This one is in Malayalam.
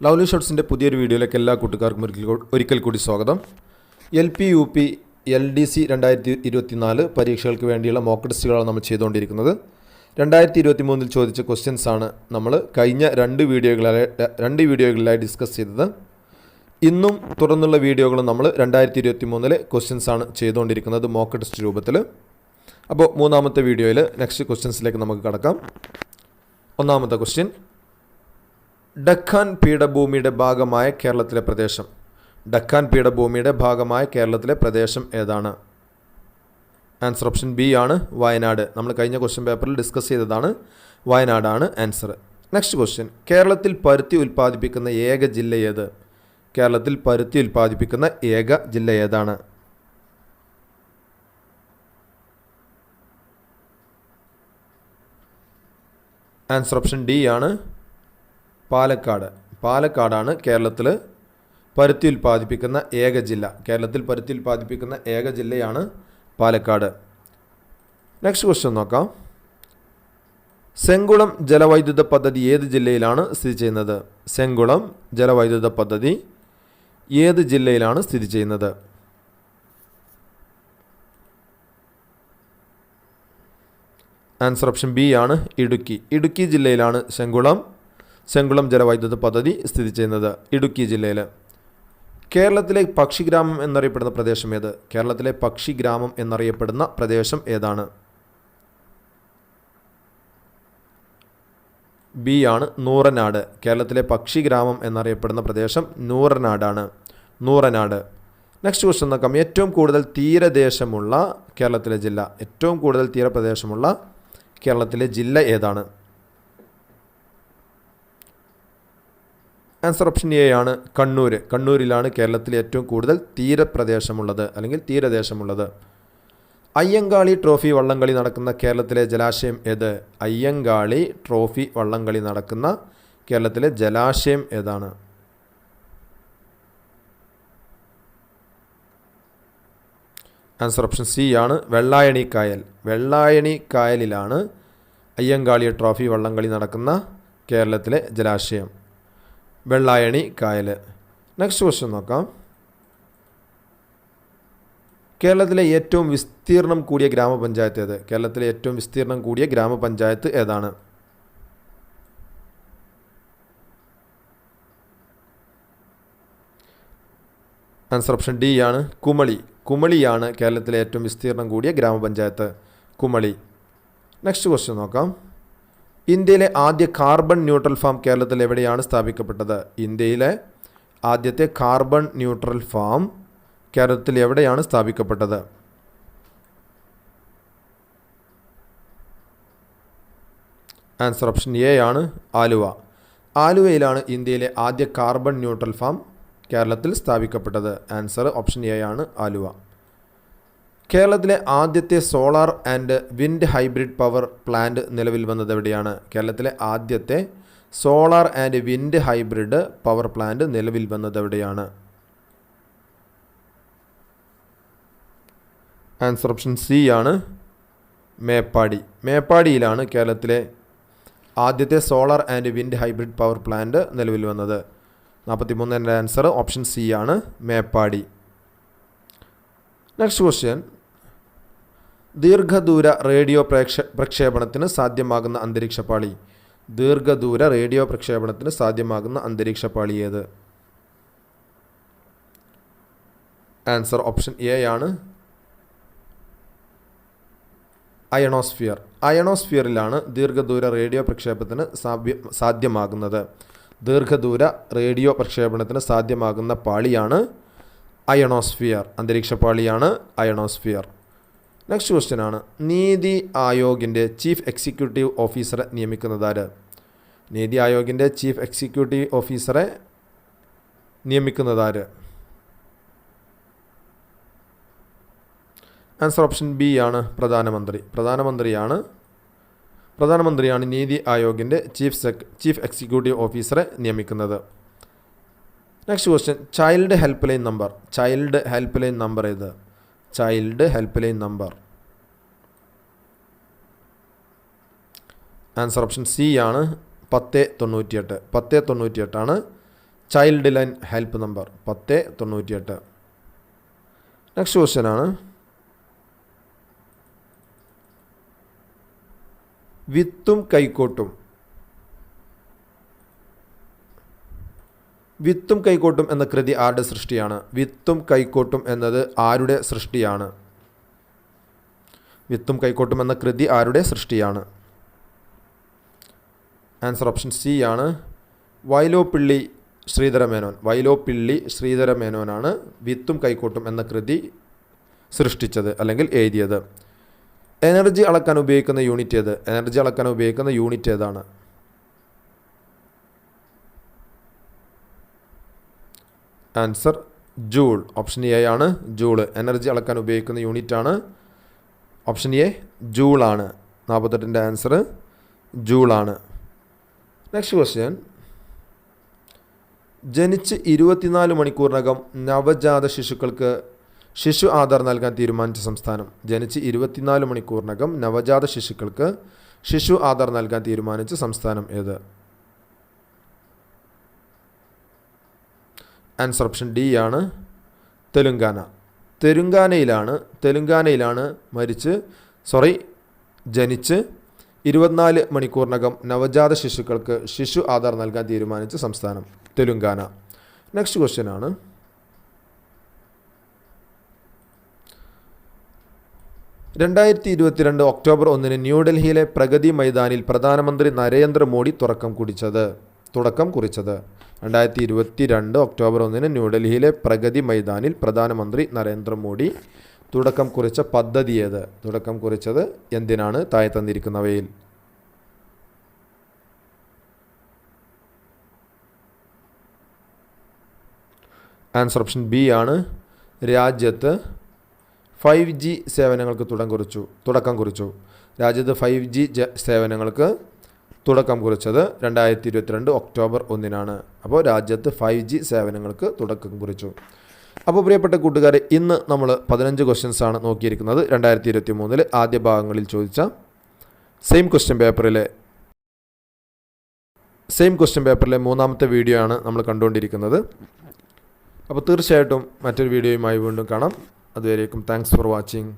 ലവ്ലി ഷോട്ട്സിൻ്റെ പുതിയൊരു വീഡിയോയിലേക്ക് എല്ലാ കൂട്ടുകാർക്കും ഒരിക്കൽ കൂടി സ്വാഗതം. LP UP LDC 2024 പരീക്ഷകൾക്ക് വേണ്ടിയുള്ള മോക്ക് ടെസ്റ്റുകളാണ് നമ്മൾ ചെയ്തുകൊണ്ടിരിക്കുന്നത്. 2023 ചോദിച്ച ക്വസ്റ്റ്യൻസ് ആണ് നമ്മൾ കഴിഞ്ഞ രണ്ട് വീഡിയോകളിലായി ഡിസ്കസ് ചെയ്തത്. ഇന്നും തുടർന്നുള്ള വീഡിയോകളും നമ്മൾ 2023 ക്വസ്റ്റ്യൻസ് ആണ് ചെയ്തുകൊണ്ടിരിക്കുന്നത് മോക്ക് ടെസ്റ്റ് രൂപത്തിൽ. അപ്പോൾ മൂന്നാമത്തെ വീഡിയോയിൽ നെക്സ്റ്റ് ക്വസ്റ്റ്യൻസിലേക്ക് നമുക്ക് കടക്കാം. ഒന്നാമത്തെ ക്വസ്റ്റ്യൻ, ഡക്കാൻ പീഠഭൂമിയുടെ ഭാഗമായ കേരളത്തിലെ പ്രദേശം. ഡക്കാൻ പീഠഭൂമിയുടെ ഭാഗമായ കേരളത്തിലെ പ്രദേശം ഏതാണ്? ആൻസർ ഓപ്ഷൻ ബി ആണ് വയനാട്. നമ്മൾ കഴിഞ്ഞ ക്വസ്റ്റ്യൻ പേപ്പറിൽ ഡിസ്കസ് ചെയ്തതാണ്. വയനാടാണ് ആൻസർ. നെക്സ്റ്റ് ക്വസ്റ്റ്യൻ, കേരളത്തിൽ പരുത്തി ഉൽപ്പാദിപ്പിക്കുന്ന ഏക ജില്ല ഏത്? കേരളത്തിൽ പരുത്തി ഉൽപ്പാദിപ്പിക്കുന്ന ഏക ജില്ല ഏതാണ്? ആൻസർ ഓപ്ഷൻ ഡി ആണ് പാലക്കാട്. പാലക്കാടാണ് കേരളത്തിൽ പരുത്തി ഉൽപ്പാദിപ്പിക്കുന്ന ഏക ജില്ല. കേരളത്തിൽ പരുത്തി ഉൽപ്പാദിപ്പിക്കുന്ന ഏക ജില്ലയാണ് പാലക്കാട്. നെക്സ്റ്റ് ക്വസ്റ്റ്യൻ നോക്കാം. സെങ്കുളം ജലവൈദ്യുത പദ്ധതി ഏത് ജില്ലയിലാണ് സ്ഥിതി ചെയ്യുന്നത്? സെങ്കുളം ജലവൈദ്യുത പദ്ധതി ഏത് ജില്ലയിലാണ് സ്ഥിതി ചെയ്യുന്നത്? ആൻസർ ഓപ്ഷൻ ബി ആണ് ഇടുക്കി. ഇടുക്കി ജില്ലയിലാണ് സെങ്കുളം ജലവൈദ്യുത പദ്ധതി സ്ഥിതി ചെയ്യുന്നത്, ഇടുക്കി ജില്ലയിൽ. കേരളത്തിലെ പക്ഷിഗ്രാമം എന്നറിയപ്പെടുന്ന പ്രദേശം ഏത്? കേരളത്തിലെ പക്ഷിഗ്രാമം എന്നറിയപ്പെടുന്ന പ്രദേശം ഏതാണ്? ബി ആണ് നൂറനാട്. കേരളത്തിലെ പക്ഷിഗ്രാമം എന്നറിയപ്പെടുന്ന പ്രദേശം നൂറനാടാണ്, നൂറനാട്. നെക്സ്റ്റ് ക്വസ്റ്റ്യൻ നോക്കാം. ഏറ്റവും കൂടുതൽ തീരദേശമുള്ള കേരളത്തിലെ ജില്ല. ഏറ്റവും കൂടുതൽ തീരപ്രദേശമുള്ള കേരളത്തിലെ ജില്ല ഏതാണ്? ആൻസർ ഓപ്ഷൻ എ ആണ് കണ്ണൂർ. കണ്ണൂരിലാണ് കേരളത്തിലെ ഏറ്റവും കൂടുതൽ തീരപ്രദേശമുള്ളത് അല്ലെങ്കിൽ തീരദേശമുള്ളത്. അയ്യങ്കാളി ട്രോഫി വള്ളംകളി നടക്കുന്ന കേരളത്തിലെ ജലാശയം ഏത്? അയ്യങ്കാളി ട്രോഫി വള്ളംകളി നടക്കുന്ന കേരളത്തിലെ ജലാശയം ഏതാണ്? ആൻസർ ഓപ്ഷൻ സി ആണ് വെള്ളായണി കായൽ. വെള്ളായണി കായലിലാണ് അയ്യങ്കാളി ട്രോഫി വള്ളംകളി നടക്കുന്ന കേരളത്തിലെ ജലാശയം, വെള്ളായണി കായൽ. നെക്സ്റ്റ് ക്വസ്റ്റ്യൻ നോക്കാം. കേരളത്തിലെ ഏറ്റവും വിസ്തീർണം കൂടിയ ഗ്രാമപഞ്ചായത്ത് ഏത്? കേരളത്തിലെ ഏറ്റവും വിസ്തീർണം കൂടിയ ഗ്രാമപഞ്ചായത്ത് ഏതാണ്? ആൻസർ ഓപ്ഷൻ ഡി ആണ് കുമളി. കുമളിയാണ് കേരളത്തിലെ ഏറ്റവും വിസ്തീർണം കൂടിയ ഗ്രാമപഞ്ചായത്ത്, കുമളി. നെക്സ്റ്റ് ക്വസ്റ്റ്യൻ നോക്കാം. ഇന്ത്യയിലെ ആദ്യ കാർബൺ ന്യൂട്രൽ ഫാം കേരളത്തിൽ എവിടെയാണ് സ്ഥാപിക്കപ്പെട്ടത്? ഇന്ത്യയിലെ ആദ്യത്തെ കാർബൺ ന്യൂട്രൽ ഫാം കേരളത്തിൽ എവിടെയാണ് സ്ഥാപിക്കപ്പെട്ടത്? ആൻസർ ഓപ്ഷൻ എ ആണ് ആലുവ. ആലുവയിലാണ് ഇന്ത്യയിലെ ആദ്യ കാർബൺ ന്യൂട്രൽ ഫാം കേരളത്തിൽ സ്ഥാപിക്കപ്പെട്ടത്. ആൻസർ ഓപ്ഷൻ എ ആണ് ആലുവ. കേരളത്തിലെ ആദ്യത്തെ solar and wind hybrid power plant നിലവിൽ വന്നത് എവിടെയാണ്? കേരളത്തിലെ ആദ്യത്തെ solar and wind hybrid power plant നിലവിൽ വന്നത് എവിടെയാണ്? ആൻസർ ഓപ്ഷൻ സി ആണ് മേപ്പാടി. മേപ്പാടിയിലാണ് കേരളത്തിലെ ആദ്യത്തെ solar and wind hybrid power plant നിലവിൽ വന്നത്. 43 ആൻസർ ഓപ്ഷൻ സി ആണ് മേപ്പാടി. നെക്സ്റ്റ് ക്വസ്റ്റ്യൻ, ദീർഘദൂര റേഡിയോ പ്രക്ഷേപണത്തിന് സാധ്യമാകുന്ന അന്തരീക്ഷപാളി. ദീർഘദൂര റേഡിയോ പ്രക്ഷേപണത്തിന് സാധ്യമാകുന്ന അന്തരീക്ഷപാളി ഏത്? ആൻസർ ഓപ്ഷൻ എ ആണ് അയണോസ്ഫിയർ. അയണോസ്ഫിയറിലാണ് ദീർഘദൂര റേഡിയോ പ്രക്ഷേപണത്തിന് സാധ്യമാകുന്നത്. ദീർഘദൂര റേഡിയോ പ്രക്ഷേപണത്തിന് സാധ്യമാകുന്ന പാളിയാണ് അയണോസ്ഫിയർ, അന്തരീക്ഷപാളിയാണ് അയണോസ്ഫിയർ. നെക്സ്റ്റ് ക്വസ്റ്റ്യൻ ആണ്, നീതി ആയോഗിൻ്റെ ചീഫ് എക്സിക്യൂട്ടീവ് ഓഫീസറെ നിയമിക്കുന്നതാര്? നീതി ആയോഗിൻ്റെ ചീഫ് എക്സിക്യൂട്ടീവ് ഓഫീസറെ നിയമിക്കുന്നതാര്? ആൻസർ ഓപ്ഷൻ ബി ആണ് പ്രധാനമന്ത്രി. പ്രധാനമന്ത്രിയാണ് നീതി ആയോഗിൻ്റെ ചീഫ് എക്സിക്യൂട്ടീവ് ഓഫീസറെ നിയമിക്കുന്നത്. Next question, child helpline number. Child helpline number ഏത്? Child helpline number. Answer option c ആണ് 1098. 1098 ആണ് child line help number 1098. Next question ആണ്, വിത്തും കൈക്കോട്ടും. വിത്തും കൈക്കോട്ടും എന്ന കൃതി ആരുടെ സൃഷ്ടിയാണ്? വിത്തും കൈക്കോട്ടും എന്നത് ആരുടെ സൃഷ്ടിയാണ്? വിത്തും കൈക്കോട്ടും എന്ന കൃതി ആരുടെ സൃഷ്ടിയാണ്? ആൻസർ ഓപ്ഷൻ സി ആണ്, വൈലോപ്പിള്ളി ശ്രീധരമേനോൻ. വൈലോപ്പിള്ളി ശ്രീധരമേനോനാണ് വിത്തും കൈക്കോട്ടും എന്ന കൃതി സൃഷ്ടിച്ചത് അല്ലെങ്കിൽ എഴുതിയത്. എനർജി അളക്കാൻ ഉപയോഗിക്കുന്ന യൂണിറ്റ് ഏത്? എനർജി അളക്കാൻ ഉപയോഗിക്കുന്ന യൂണിറ്റ് ഏതാണ്? Answer joule. ഓപ്ഷൻ എ ആണ് ജൂൾ. എനർജി അളക്കാൻ ഉപയോഗിക്കുന്ന യൂണിറ്റ് ആണ് ഓപ്ഷൻ എ ജൂളാണ്. 48ൻ്റെ ആൻസർ ജൂളാണ്. നെക്സ്റ്റ് ക്വസ്റ്റ്യൻ, ജനിച്ച് 24 മണിക്കൂറിനകം നവജാത ശിശുക്കൾക്ക് ശിശു ആധാർ നൽകാൻ തീരുമാനിച്ച സംസ്ഥാനം. ജനിച്ച് 24 മണിക്കൂറിനകം നവജാത ശിശുക്കൾക്ക് ശിശു ആധാർ നൽകാൻ തീരുമാനിച്ച സംസ്ഥാനം ഏത്? ആൻസർ ഓപ്ഷൻ ഡി ആണ്, തെലുങ്കാന. തെലുങ്കാനയിലാണ് ജനിച്ച് 24 മണിക്കൂറിനകം നവജാത ശിശുക്കൾക്ക് ശിശു ആധാർ നൽകാൻ തീരുമാനിച്ച സംസ്ഥാനം തെലുങ്കാന. നെക്സ്റ്റ് ക്വസ്റ്റ്യൻ ആണ്, 2022 ഒക്ടോബർ 1 ന്യൂഡൽഹിയിലെ പ്രഗതി മൈതാനിൽ പ്രധാനമന്ത്രി നരേന്ദ്രമോദി തുടക്കം കുറിച്ചത്. 2022 ഒക്ടോബർ 1 ന്യൂഡൽഹിയിലെ പ്രഗതി മൈതാനിൽ പ്രധാനമന്ത്രി നരേന്ദ്രമോദി തുടക്കം കുറിച്ച പദ്ധതി ഏത്? തുടക്കം കുറിച്ചത് എന്തിനാണ്? താഴെ തന്നിരിക്കുന്നവയിൽ. ആൻസർ ഓപ്ഷൻ ബി ആണ്, രാജ്യത്ത് 5G സേവനങ്ങൾക്ക് തുടക്കം കുറിച്ചു. രാജ്യത്ത് 5G സേവനങ്ങൾക്ക് തുടക്കം കുറിച്ചത് 2022 ഒക്ടോബർ 1 അപ്പോൾ രാജ്യത്ത് 5G സേവനങ്ങൾക്ക് തുടക്കം കുറിച്ചു. അപ്പോൾ പ്രിയപ്പെട്ട കൂട്ടുകാരെ, ഇന്ന് നമ്മൾ 15 ക്വസ്റ്റ്യൻസ് ആണ് നോക്കിയിരിക്കുന്നത്. 2023 ആദ്യ ഭാഗങ്ങളിൽ ചോദിച്ച സെയിം ക്വസ്റ്റ്യൻ പേപ്പറിലെ മൂന്നാമത്തെ വീഡിയോ ആണ് നമ്മൾ കണ്ടുകൊണ്ടിരിക്കുന്നത്. അപ്പോൾ തീർച്ചയായിട്ടും മറ്റൊരു വീഡിയോയുമായി വീണ്ടും കാണാം. അതുവരേക്കും താങ്ക്സ് ഫോർ വാച്ചിങ്.